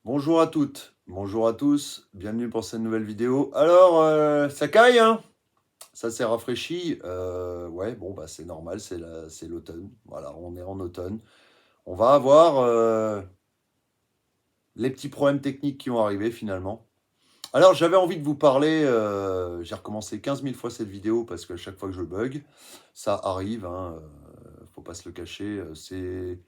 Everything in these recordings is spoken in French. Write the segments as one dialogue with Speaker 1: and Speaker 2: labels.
Speaker 1: Bonjour à toutes, bonjour à tous, bienvenue pour cette nouvelle vidéo. Alors, ça caille, hein? Ça s'est rafraîchi. Ouais, bon, bah, c'est normal, c'est l'automne. Voilà, on est en automne. On va avoir les petits problèmes techniques qui vont arriver finalement. Alors, j'avais envie de vous parler, j'ai recommencé 15 000 fois cette vidéo parce qu'à chaque fois que je bug, ça arrive, hein, faut pas se le cacher. C'est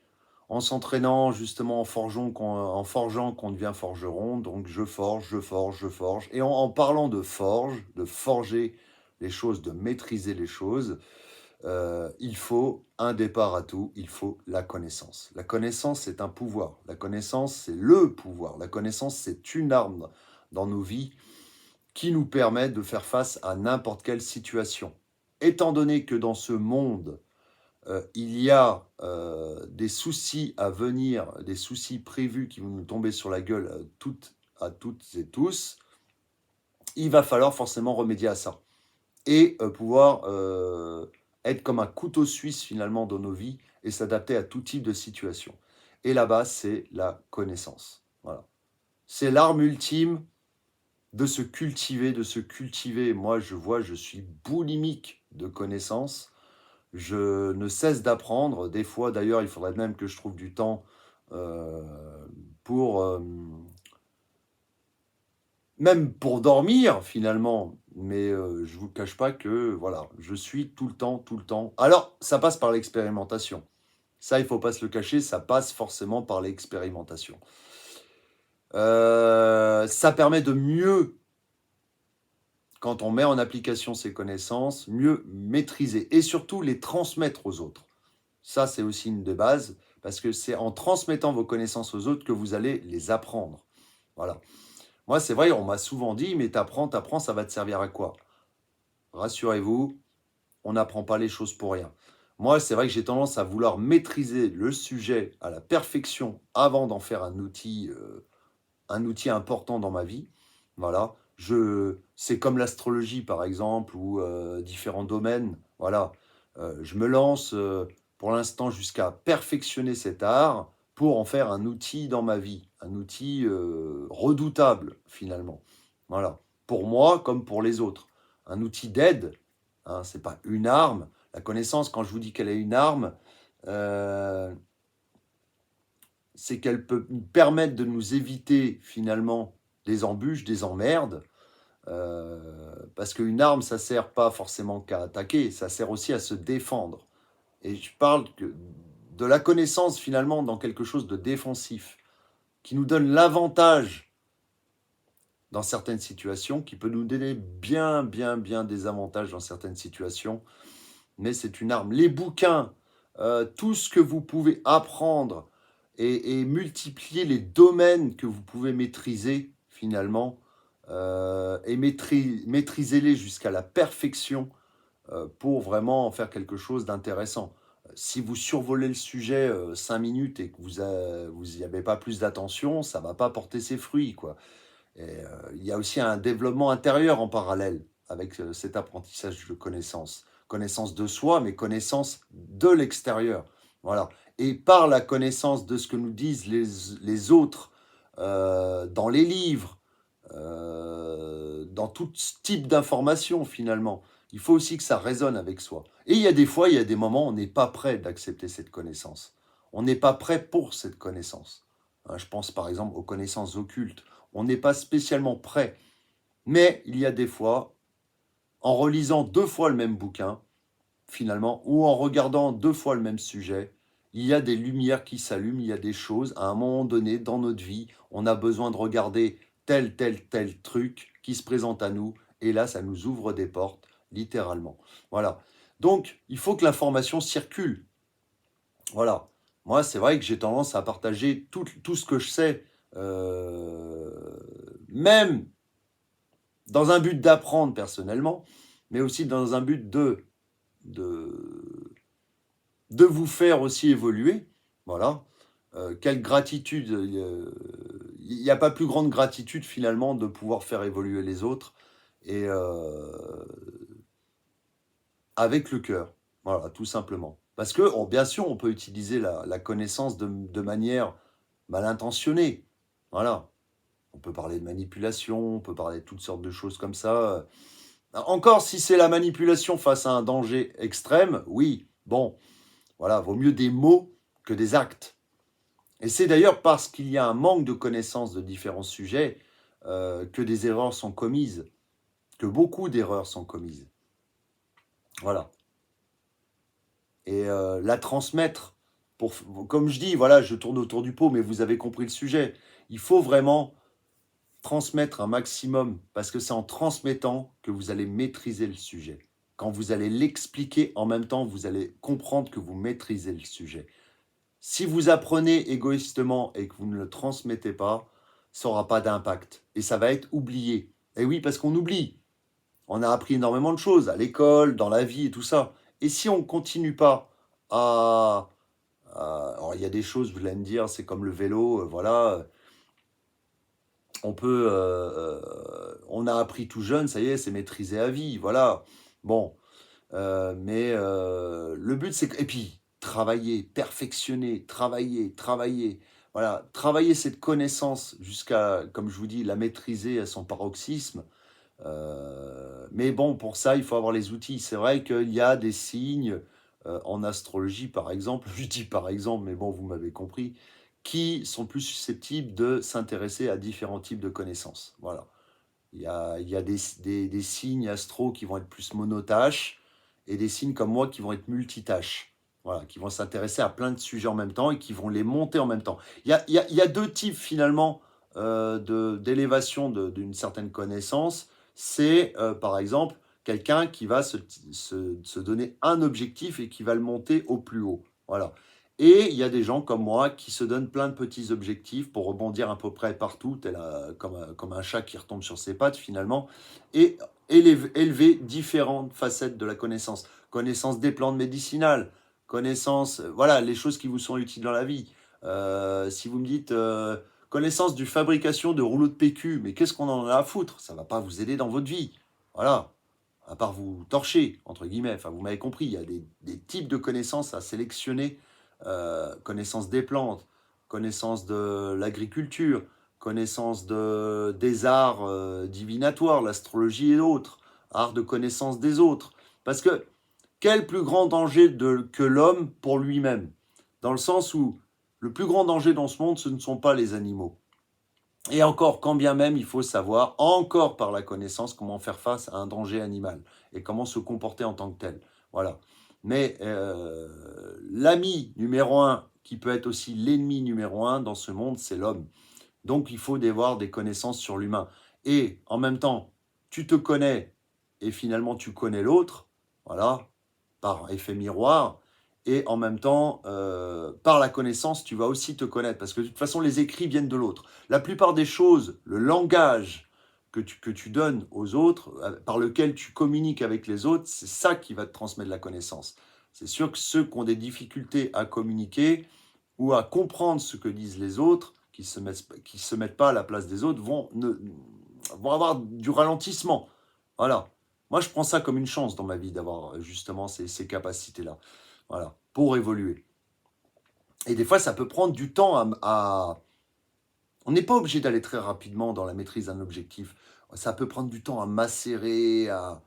Speaker 1: en s'entraînant justement en forgeant qu'on devient forgeron. Donc je forge, je forge, je forge. Et en parlant de forge, de forger les choses, de maîtriser les choses, il faut un départ à tout, il faut la connaissance. La connaissance, c'est un pouvoir. La connaissance, c'est le pouvoir. La connaissance, c'est une arme dans nos vies qui nous permet de faire face à n'importe quelle situation. Étant donné que dans ce monde, il y a des soucis à venir, des soucis prévus qui vont nous tomber sur la gueule à toutes et tous, il va falloir forcément remédier à ça et pouvoir être comme un couteau suisse finalement dans nos vies et s'adapter à tout type de situation. Et là-bas, c'est la connaissance. Voilà. C'est l'arme ultime de se cultiver, de se cultiver. Moi, je vois, je suis boulimique de connaissances. Je ne cesse d'apprendre. Des fois, d'ailleurs, il faudrait même que je trouve du temps euh, pour, même pour dormir, finalement. Mais je ne vous cache pas que, voilà, je suis tout le temps, tout le temps. Alors, ça passe par l'expérimentation. Ça, il ne faut pas se le cacher, ça passe forcément par l'expérimentation. Ça permet de mieux, quand on met en application ces connaissances, mieux maîtriser et surtout les transmettre aux autres. Ça, c'est aussi une des bases, parce que c'est en transmettant vos connaissances aux autres que vous allez les apprendre. Voilà. Moi, c'est vrai, on m'a souvent dit, mais t'apprends, ça va te servir à quoi? Rassurez-vous, on n'apprend pas les choses pour rien. Moi, c'est vrai que j'ai tendance à vouloir maîtriser le sujet à la perfection avant d'en faire un outil important dans ma vie. Voilà. C'est comme l'astrologie, par exemple, ou différents domaines. Voilà. Je me lance pour l'instant jusqu'à perfectionner cet art pour en faire un outil dans ma vie, un outil redoutable, finalement. Voilà. Pour moi comme pour les autres. Un outil d'aide, hein, ce n'est pas une arme. La connaissance, quand je vous dis qu'elle est une arme, euh, c'est qu'elle peut nous permettre de nous éviter finalement des embûches, des emmerdes, parce qu'une arme, ça sert pas forcément qu'à attaquer, ça sert aussi à se défendre. Et je parle de la connaissance finalement dans quelque chose de défensif, qui nous donne l'avantage dans certaines situations, qui peut nous donner bien, bien, bien des avantages dans certaines situations, mais c'est une arme. Les bouquins, tout ce que vous pouvez apprendre et multiplier les domaines que vous pouvez maîtriser finalement, et maîtrisez-les jusqu'à la perfection pour vraiment en faire quelque chose d'intéressant. Si vous survolez le sujet 5 minutes et que vous n'y avez pas plus d'attention, ça ne va pas porter ses fruits, quoi. Et, il y a aussi un développement intérieur en parallèle avec cet apprentissage de connaissances. Connaissance de soi, mais connaissance de l'extérieur. Voilà. Et par la connaissance de ce que nous disent les autres dans les livres, dans tout type d'informations finalement, il faut aussi que ça résonne avec soi. Et il y a des fois, il y a des moments, on n'est pas prêt d'accepter cette connaissance. On n'est pas prêt pour cette connaissance. Hein, je pense par exemple aux connaissances occultes. On n'est pas spécialement prêt. Mais il y a des fois, en relisant 2 fois le même bouquin, finalement, ou en regardant 2 fois le même sujet, il y a des lumières qui s'allument, il y a des choses, à un moment donné, dans notre vie, on a besoin de regarder tel, tel, tel truc qui se présente à nous, et là, ça nous ouvre des portes, littéralement. Voilà. Donc, il faut que l'information circule. Voilà. Moi, c'est vrai que j'ai tendance à partager tout ce que je sais, même dans un but d'apprendre personnellement, mais aussi dans un but de, de vous faire aussi évoluer. Voilà. Quelle gratitude. Il n'y a pas plus grande gratitude finalement de pouvoir faire évoluer les autres et avec le cœur. Voilà, tout simplement. Parce que, bien sûr, on peut utiliser la connaissance de manière mal intentionnée. Voilà. On peut parler de manipulation, on peut parler de toutes sortes de choses comme ça. Encore si c'est la manipulation face à un danger extrême, oui, bon, voilà, vaut mieux des mots que des actes. Et c'est d'ailleurs parce qu'il y a un manque de connaissances de différents sujets que des erreurs sont commises, que beaucoup d'erreurs sont commises. Voilà. Et la transmettre, comme je dis, voilà, je tourne autour du pot, mais vous avez compris le sujet. Il faut vraiment transmettre un maximum, parce que c'est en transmettant que vous allez maîtriser le sujet. Quand vous allez l'expliquer, en même temps, vous allez comprendre que vous maîtrisez le sujet. Si vous apprenez égoïstement et que vous ne le transmettez pas, ça n'aura pas d'impact. Et ça va être oublié. Et oui, parce qu'on oublie. On a appris énormément de choses à l'école, dans la vie et tout ça. Et si on ne continue pas alors, il y a des choses, vous allez me dire, c'est comme le vélo, voilà. On a appris tout jeune, ça y est, c'est maîtrisé à vie, voilà. Bon, mais le but, c'est que... Et puis, travailler, perfectionner, travailler. Voilà, travailler cette connaissance jusqu'à, comme je vous dis, la maîtriser à son paroxysme. Mais bon, pour ça, il faut avoir les outils. C'est vrai qu'il y a des signes en astrologie, par exemple, je dis par exemple, mais bon, vous m'avez compris, qui sont plus susceptibles de s'intéresser à différents types de connaissances. Voilà. Il y a des signes astro qui vont être plus monotâches et des signes comme moi qui vont être multitâches. Voilà, qui vont s'intéresser à plein de sujets en même temps et qui vont les monter en même temps. Il y a deux types finalement d'élévation d'une certaine connaissance. C'est par exemple quelqu'un qui va se donner un objectif et qui va le monter au plus haut. Voilà. Et il y a des gens comme moi qui se donnent plein de petits objectifs pour rebondir à peu près partout, comme un chat qui retombe sur ses pattes finalement, et élever différentes facettes de la connaissance. Connaissance des plantes médicinales, connaissance, voilà, les choses qui vous sont utiles dans la vie. Si vous me dites connaissance du fabrication de rouleaux de PQ, mais qu'est-ce qu'on en a à foutre? Ça ne va pas vous aider dans votre vie. Voilà. À part vous torcher, entre guillemets. Enfin, vous m'avez compris, il y a des types de connaissances à sélectionner. Connaissance des plantes, connaissance de l'agriculture, connaissance des arts divinatoires, l'astrologie et d'autres, art de connaissance des autres. Parce que quel plus grand danger que l'homme pour lui-même? Dans le sens où le plus grand danger dans ce monde, ce ne sont pas les animaux. Et encore, quand bien même, il faut savoir, encore par la connaissance, comment faire face à un danger animal et comment se comporter en tant que tel. Voilà. Mais l'ami numéro un, qui peut être aussi l'ennemi numéro un dans ce monde, c'est l'homme. Donc, il faut avoir des connaissances sur l'humain. Et en même temps, tu te connais et finalement tu connais l'autre, voilà, par effet miroir. Et en même temps, par la connaissance, tu vas aussi te connaître. Parce que de toute façon, les écrits viennent de l'autre. La plupart des choses, le langage que tu donnes aux autres, par lequel tu communiques avec les autres, c'est ça qui va te transmettre la connaissance. C'est sûr que ceux qui ont des difficultés à communiquer ou à comprendre ce que disent les autres, qui ne se mettent pas à la place des autres, vont avoir du ralentissement. Voilà. Moi, je prends ça comme une chance dans ma vie d'avoir justement ces capacités-là. Voilà, pour évoluer. Et des fois, ça peut prendre du temps On n'est pas obligé d'aller très rapidement dans la maîtrise d'un objectif. Ça peut prendre du temps à macérer, à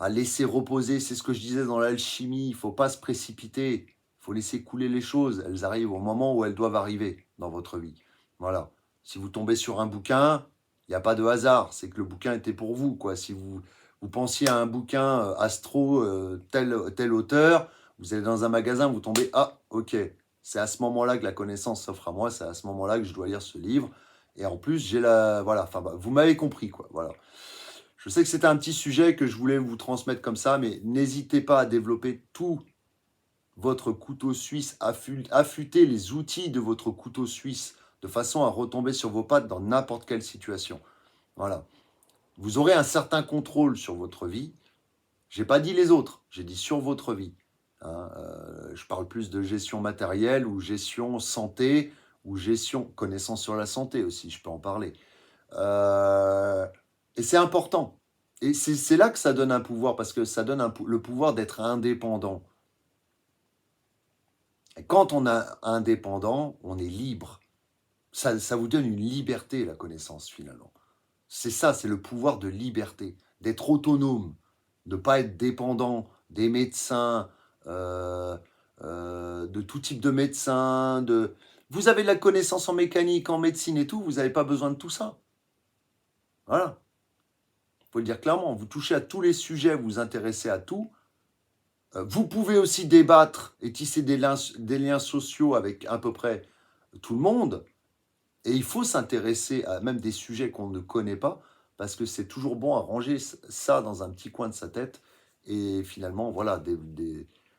Speaker 1: laisser reposer. C'est ce que je disais dans l'alchimie. Il ne faut pas se précipiter. Il faut laisser couler les choses. Elles arrivent au moment où elles doivent arriver dans votre vie. Voilà. Si vous tombez sur un bouquin, il n'y a pas de hasard. C'est que le bouquin était pour vous, quoi. Si vous pensiez à un bouquin astro, tel auteur, vous allez dans un magasin, vous tombez, ah, ok, c'est à ce moment-là que la connaissance s'offre à moi, c'est à ce moment-là que je dois lire ce livre. Et en plus, j'ai la... Voilà, enfin, vous m'avez compris, quoi. Voilà. Je sais que c'était un petit sujet que je voulais vous transmettre comme ça, mais n'hésitez pas à développer tout votre couteau suisse, affûter les outils de votre couteau suisse de façon à retomber sur vos pattes dans n'importe quelle situation. Voilà. Vous aurez un certain contrôle sur votre vie. J'ai pas dit les autres, j'ai dit sur votre vie. Hein, je parle plus de gestion matérielle ou gestion santé ou gestion connaissance sur la santé aussi, je peux en parler. Et c'est important. Et c'est là que ça donne un pouvoir, parce que ça donne le pouvoir d'être indépendant. Et quand on est indépendant, on est libre. Ça vous donne une liberté, la connaissance, finalement. C'est ça, c'est le pouvoir de liberté, d'être autonome, de ne pas être dépendant des médecins, de tout type de médecins. Vous avez de la connaissance en mécanique, en médecine et tout, vous n'avez pas besoin de tout ça. Voilà. Il faut le dire clairement, vous touchez à tous les sujets, vous vous intéressez à tout. Vous pouvez aussi débattre et tisser des liens sociaux avec à peu près tout le monde. Et il faut s'intéresser à même des sujets qu'on ne connaît pas, parce que c'est toujours bon à ranger ça dans un petit coin de sa tête. Et finalement, voilà,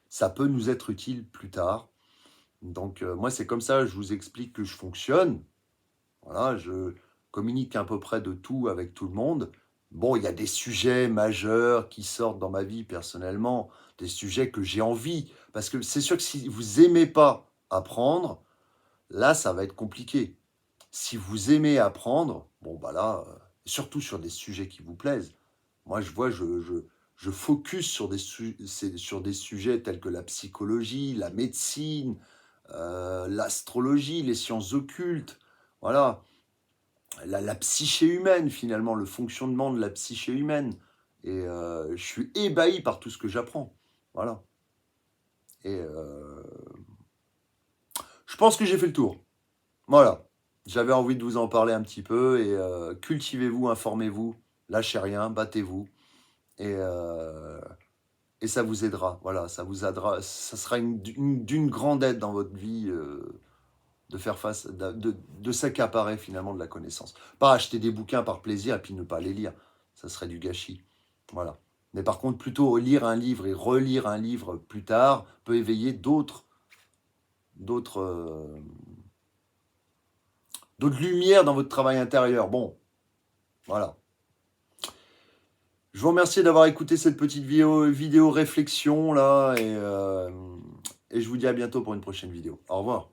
Speaker 1: ça peut nous être utile plus tard. Donc, moi, c'est comme ça, je vous explique que je fonctionne. Voilà, je communique à peu près de tout avec tout le monde. Bon, il y a des sujets majeurs qui sortent dans ma vie personnellement, des sujets que j'ai envie. Parce que c'est sûr que si vous aimez pas apprendre, là, ça va être compliqué. Si vous aimez apprendre, bon, bah là, surtout sur des sujets qui vous plaisent. Moi, je vois, je focus sur des sujets tels que la psychologie, la médecine, l'astrologie, les sciences occultes. Voilà, la psyché humaine, finalement, le fonctionnement de la psyché humaine. Et je suis ébahi par tout ce que j'apprends. Voilà. Et je pense que j'ai fait le tour. Voilà. J'avais envie de vous en parler un petit peu. Et cultivez-vous, informez-vous, lâchez rien, battez-vous. Et, ça vous aidera. Voilà, ça vous aidera. Ça sera d'une grande aide dans votre vie. De faire face, de s'accaparer finalement de la connaissance. Pas acheter des bouquins par plaisir et puis ne pas les lire. Ça serait du gâchis. Voilà. Mais par contre, plutôt lire un livre et relire un livre plus tard peut éveiller d'autres lumières dans votre travail intérieur. Bon, voilà. Je vous remercie d'avoir écouté cette petite vidéo réflexion là et je vous dis à bientôt pour une prochaine vidéo. Au revoir.